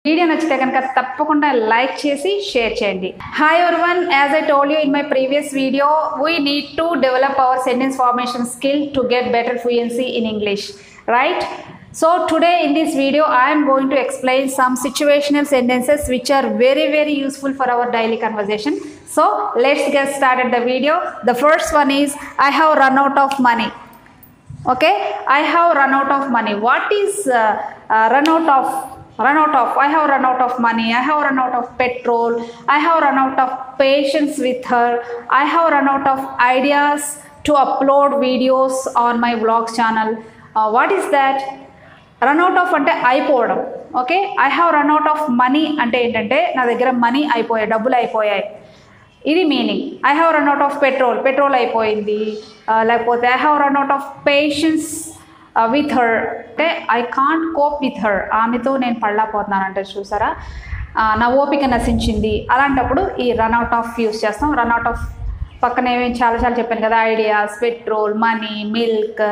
Video నచ్చితే కనుక తప్పకుండా లైక్ చేసి షేర్ చేయండి. Hi everyone, as I told you in my previous video, we need to develop our sentence formation skill to get better fluency in English, right? So today in this video I am going to explain some situational sentences which are very useful for our daily conversation. So let's get started the video. The first one is I have run out of money. Okay, I have run out of money. What is run out of? I have run out of money. I have run out of petrol. I have run out of patience with her. I have run out of ideas to upload videos on my vlogs channel. What is that? Run out of ante అయిపోవడం. Okay, I have run out of money అంటే ఏంటంటే నా దగ్గర money అయిపోయాయి, డబ్బులు అయిపోయాయి, ఇది meaning. I have run out of petrol అయిపోయింది. లేకపోతే I have run out of patience with her అంటే I can't cope with her, ఆమెతో నేను పడలేకపోతున్నాను అంటే చూసారా, నా ఓపిక నశించింది. అలాంటప్పుడు ఈ రన్ అవుట్ ఆఫ్ యూస్ చేస్తాం. రన్ అవుట్ ఆఫ్ పక్కన ఏమేమి చాలా చెప్పాను కదా, ఐడియాస్, పెట్రోల్, మనీ, మిల్క్,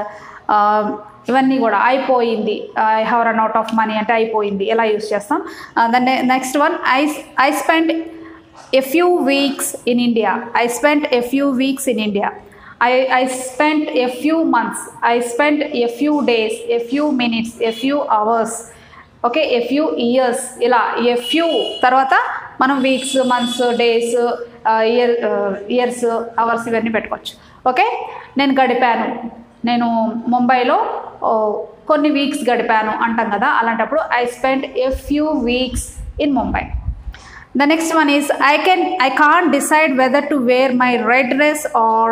ఇవన్నీ కూడా అయిపోయింది. I have run out of money అంటే అయిపోయింది, ఎలా యూస్ చేస్తాం. దాన్ని next one, I spend a few weeks in India. I spent a few weeks in India. I spent a few months. I spent a few days, a few minutes, a few hours. Okay, a few years. ఇలా a few తర్వాత మనం weeks, months, days, years, hours ఇవన్నీ పెట్టుకోవచ్చు. Okay, నేను ముంబైలో కొన్ని weeks గడిపాను అంటాం కదా, అలాంటప్పుడు I spend a few weeks in Mumbai. The next one is I can't decide whether to wear my red dress or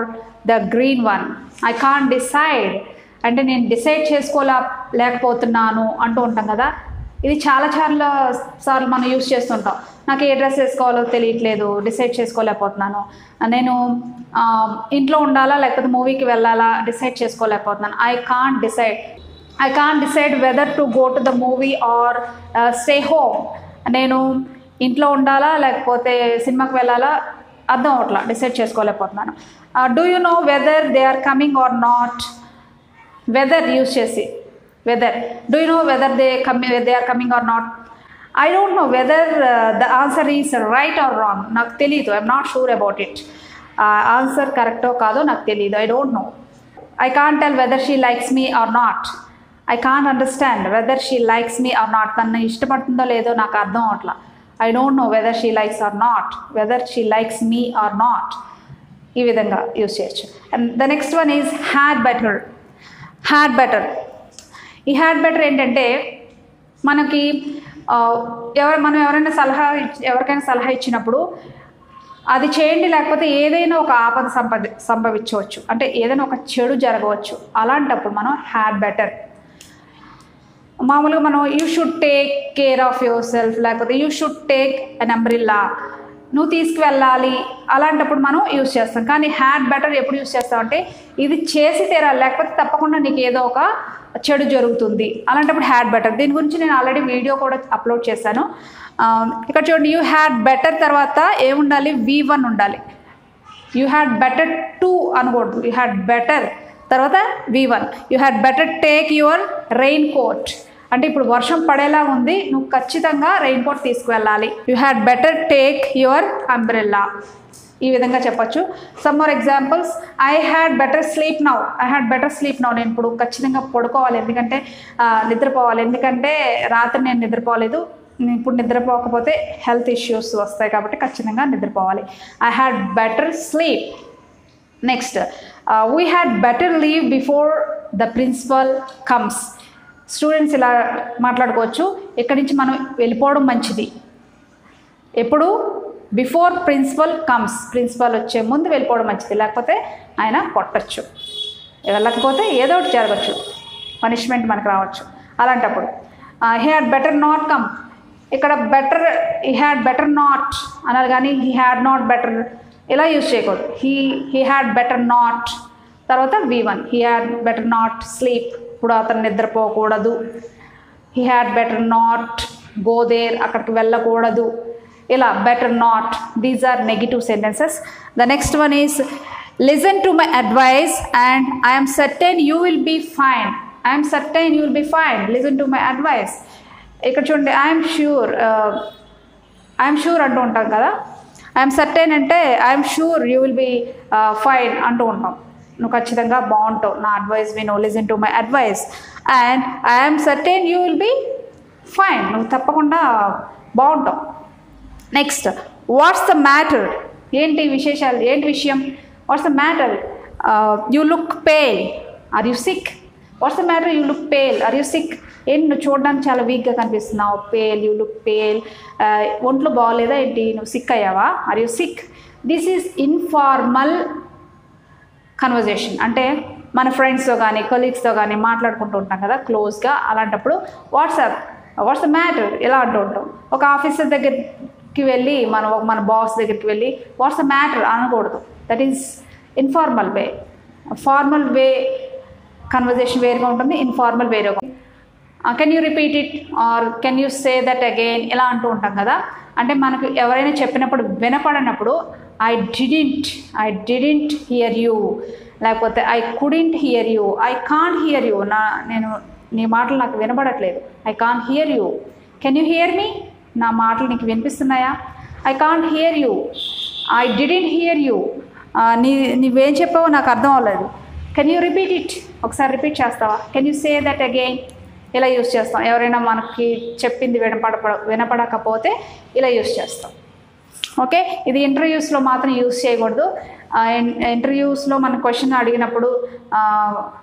the green one. I can't decide అంటే నేను డిసైడ్ లేకపోతున్నాను అంటూ ఉంటాం కదా. ఇది చాలా సార్లు మనం యూస్ చేస్తుంటాం. నాకు ఏ డ్రెస్ వేసుకోవాలో తెలియట్లేదు, డిసైడ్ చేసుకోలేకపోతున్నాను, నేను ఇంట్లో ఉండాలా లేకపోతే మూవీకి వెళ్ళాలా డిసైడ్ చేసుకోలేకపోతున్నాను. I can't decide whether to go to the movie or stay home. నేను ఇంట్లో ఉండాలా లేకపోతే సినిమాకి వెళ్ళాలా అర్థం అవట్లా, డిసైడ్ చేసుకోలేకపోతున్నాను. Do you know whether they are coming or not? Whether use చేసి whether, do you know whether they are coming or not? I don't know whether the answer is right or wrong. నాకు తెలీదు, I'm not sure about it. Answer కరెక్టో కాదో నాకు తెలీదు, I don't know. I can't tell whether she likes me or not. I can't understand whether she likes me or not. తను ఇష్టపడుతుందో లేదో నాకు అర్థం అవట్లా. I don't know whether she likes or not, whether she likes me or not. ఈ విధంగా use చేయొచ్చు. And the next one is had better. ఈ had better ఏంటంటే మనకి మనం ఎవరికైనా సలహా ఇచ్చినప్పుడు అది చేయండి లేకపోతే ఏదైనా ఒక ఆపద సంభవించవచ్చు, అంటే ఏదైనా ఒక చెడు జరగవచ్చు. అలాంటప్పుడు మనం హ్యాడ్ బెటర్. మామూలుగా మనం you should take care of yourself, లేకపోతే you should take an umbrella, నువ్వు తీసుకువెళ్ళాలి, అలాంటప్పుడు మనం యూజ్ చేస్తాం. కానీ హ్యాడ్ బెటర్ ఎప్పుడు యూజ్ చేస్తామంటే ఇది చేసి తీరాలి, లేకపోతే తప్పకుండా నీకు ఏదో ఒక చెడు జరుగుతుంది, అలాంటప్పుడు హ్యాడ్ బెటర్. దీని గురించి నేను ఆల్రెడీ వీడియో కూడా అప్లోడ్ చేశాను. ఇక్కడ చూడండి, యూ హ్యాడ్ బెటర్ తర్వాత ఏముండాలి, V1 ఉండాలి. యూ హ్యాడ్ బెటర్ టు అనకూడదు, యూ హ్యాడ్ బెటర్ తర్వాత V1. You had better take your rain coat అంటే ఇప్పుడు వర్షం పడేలా ఉంది, నువ్వు ఖచ్చితంగా రెయిన్ కోట్ తీసుకువెళ్ళాలి. You had better take your umbrella. ఈ విధంగా చెప్పచ్చు. Some more examples, I had better sleep now. నేను ఇప్పుడు ఖచ్చితంగా పడుకోవాలి, ఎందుకంటే నిద్రపోవాలి, ఎందుకంటే రాత్రి నేను నిద్రపోలేదు, ఇప్పుడు నిద్రపోకపోతే హెల్త్ ఇష్యూస్ వస్తాయి కాబట్టి ఖచ్చితంగా నిద్రపోవాలి. I had better sleep. Next, we had better leave before the principal comes. Students ఇలా మాట్లాడుకోవచ్చు, ఇక్కడి నుంచి మనం వెళ్ళిపోవడం మంచిది. ఎప్పుడు? బిఫోర్ ప్రిన్సిపల్ కమ్స్, ప్రిన్సిపల్ వచ్చే ముందు వెళ్ళిపోవడం మంచిది, లేకపోతే ఆయన కొట్టచ్చు, వెళ్ళకపోతే ఏదో ఒకటి జరగచ్చు, పనిష్మెంట్ మనకు రావచ్చు. అలాంటప్పుడు he had better not come. ఇక్కడ better, he had better not అన్నారు కానీ హీ హ్యాడ్ నాట్ బెటర్ ఇలా యూజ్ చేయకూడదు. హీ హ్యాడ్ బెటర్ నాట్ తర్వాత V1. He had better not sleep, ఇప్పుడు అతను నిద్రపోకూడదు. He had better not go there, అక్కడికి వెళ్ళకూడదు. ఇలా better not, these are negative sentences. The next one is listen to my advice and I am certain you will be fine. Listen to my advice. ఇక్కడ చూడండి I'm sure అంటూ ఉంటాం కదా. I'm certain అంటే I'm sure you will be fine అంటూ ఉంటాం. నువ్వు ఖచ్చితంగా బాగుంటావు, నా అడ్వైస్ విను, listen to my advice. And I'm certain you will be fine, నువ్వు తప్పకుండా బాగుంటావు. నెక్స్ట్ వాట్స్ ద మ్యాటర్, ఏంటి విశేషాలు, ఏంటి విషయం. What's the matter, you look pale, are you sick. What's the matter, you look pale, are you sick. ఏంటి నువ్వు చూడడానికి చాలా వీక్గా కనిపిస్తున్నావు, పేల్, యూ లుక్ పేల్, ఒంట్లో బాగోలేదా ఏంటి, నువ్వు సిక్ అయ్యావా, are you sick. This is informal conversation. అంటే మన ఫ్రెండ్స్తో కానీ కొలీగ్స్తో కానీ మాట్లాడుకుంటూ ఉంటాం కదా క్లోజ్గా, అలాంటప్పుడు వాట్స్ ద మ్యాటర్ ఎలా అంటూ ఉంటాం. ఒక ఆఫీసర్ దగ్గరికి వెళ్ళి మన బాస్ దగ్గరికి వెళ్ళి వాట్స్ ద మ్యాటర్ అనకూడదు. That is informal way. Formal way conversation వేరుగా ఉంటుంది, ఇన్ఫార్మల్ వేరుగా. Can you repeat it or can you say that again ఇలా అంటూ ఉంటాం కదా. అంటే మనకు ఎవరైనా చెప్పినప్పుడు వినపడినప్పుడు ఐ డిడింట్ హియర్ యూ, లేకపోతే I couldn't hear you, I can't hear you, నేను నీ మాటలు నాకు వినపడట్లేదు, I can't hear you. Can you hear me, నా మాటలు నీకు వినిపిస్తున్నాయా. I can't hear you, I didn't hear you, నీవేం చెప్పావో నాకు అర్థం అవ్వలేదు. కెన్ యూ రిపీట్ ఇట్, ఒకసారి రిపీట్ చేస్తావా. Can you say that again, ఇలా యూస్ చేస్తాం. ఎవరైనా మనకి చెప్పింది వినపడకపోతే ఇలా యూస్ చేస్తాం. ఓకే, ఇది ఇంటర్వ్యూస్లో మాత్రం యూస్ చేయకూడదు. ఇంటర్వ్యూస్లో మన క్వశ్చన్ అడిగినప్పుడు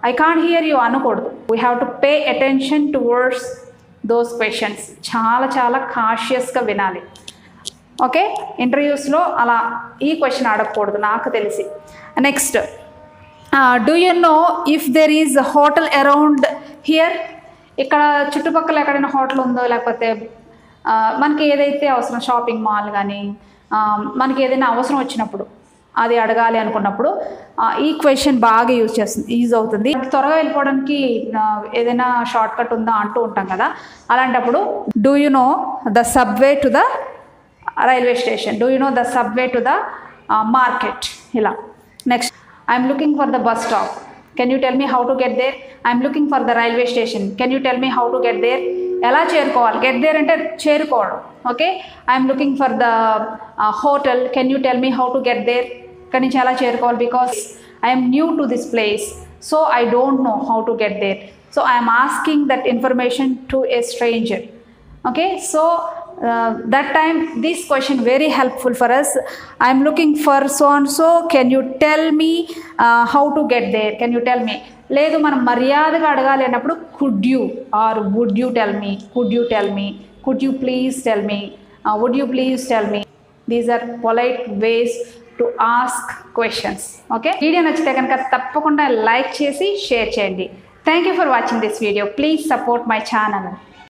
ఐ కాంట్ హియర్ యూ అనకూడదు. We have to pay attention towards those questions. చాలా చాలా కాషియస్గా వినాలి. ఓకే, ఇంటర్వ్యూస్లో అలా ఈ క్వశ్చన్ అడగకూడదు నాకు తెలిసి. Next, do you no if there is hotel around here. ఇక్కడ చుట్టుపక్కల ఎక్కడైనా హోటల్ ఉందో, లేకపోతే మనకి ఏదైతే అవసరం, షాపింగ్ మాల్ కానీ మనకి ఏదైనా అవసరం వచ్చినప్పుడు అది అడగాలి అనుకున్నప్పుడు ఈ క్వశ్చన్ బాగా యూజ్ అవుతుంది. త్వరగా వెళ్ళిపోవడానికి ఏదైనా షార్ట్ కట్ ఉందా అంటూ ఉంటాం కదా, అలాంటప్పుడు do you know the subway to the railway station, do you know the subway to the market, ఇలా. Next, I'm looking for the bus stop, can you tell me how to get there. I'm looking for the railway station, can you tell me how to get there. ఎలా చేరుకోవాలి, get there అంటే చేరుకోవడం. Okay, I'm looking for the hotel, can you tell me how to get there. ఇక్కడి నుంచి ఎలా చేరుకోవాలి, because I'm new to this place, so I don't know how to get there. So I'm asking that information to a stranger. Okay, so that time this question very helpful for us. I am looking for so and so, can you tell me how to get there, can you tell me. లేదు మనం మర్యాదగా అడగాలి అన్నప్పుడు could you or would you tell me, could you tell me, could you please tell me, would you please tell me. These are polite ways to ask questions. Okay, video నచ్చితే కనుక తప్పకుండా like చేసి share చేయండి. Thank you for watching this video. Please support my channel.